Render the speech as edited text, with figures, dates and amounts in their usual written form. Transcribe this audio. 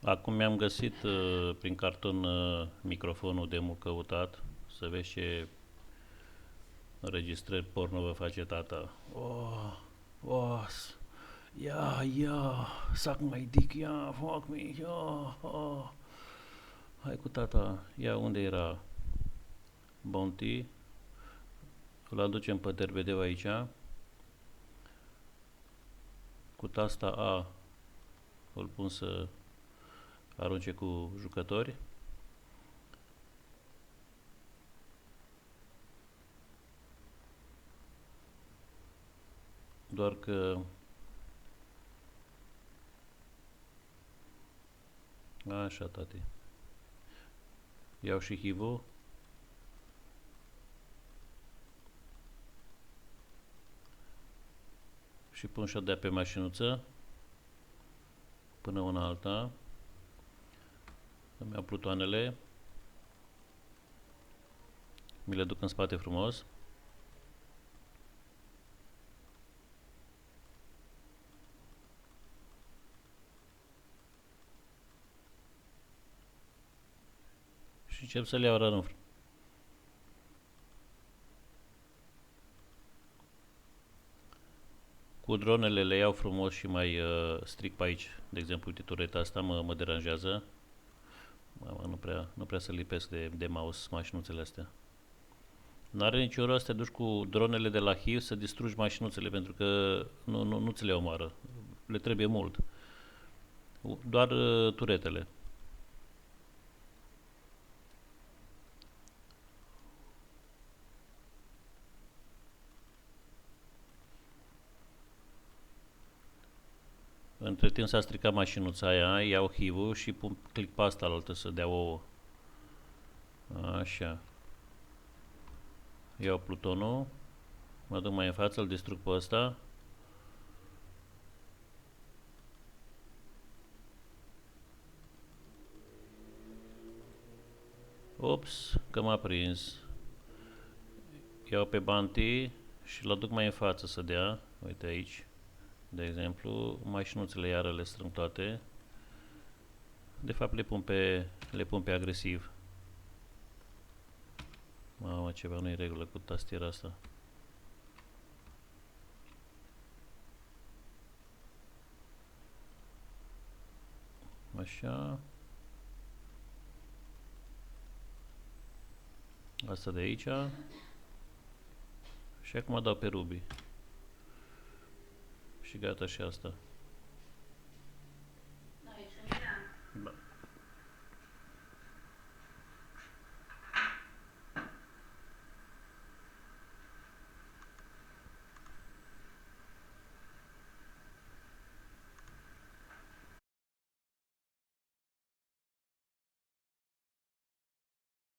Acum mi-am găsit prin carton microfonul de mult căutat. Să vezi ce înregistrări porno vă face tata. Oh, boss. Yeah, yeah. Suck my dick, yeah, fuck me, yeah, oh. Hai cu tata. Ia, unde era Bounty? Îl aducem pe derbedeu aici. Cu tasta A îl pun să arunce cu jucători. Doar că așa, tati. Iau și HIV-ul. Și pun și-o dea pe mașinuță până una alta. Îmi iau plutoanele, mi le duc în spate frumos. Și încep să le iau rând. Cu dronele le iau frumos și mai stric pe aici. De exemplu, uite, tureta asta mă deranjează. Nu prea să lipesc de mouse mașinuțele astea. N-are niciun rost să te duci cu dronele de la HIV să distrugi mașinuțele, pentru că nu ți le omoară. Le trebuie mult. Doar turetele. Între timp s-a stricat mașinuța aia, iau HIV-ul și pun click pe asta la altă să dea ouă. Așa. Iau plutonul, mă duc mai în față, îl distrug pe ăsta. Ops, că m-a prins. Iau pe Bounty și îl aduc mai în față să dea. Uite aici. De exemplu, mașinuțele iară le strâng toate. De fapt le pun pe agresiv. Mamă, ceva nu-i regulă cu tastiera asta. Așa. Asta de aici. Și acum dau pe Ruby. Și gata și asta. No, hecho, mira. Da.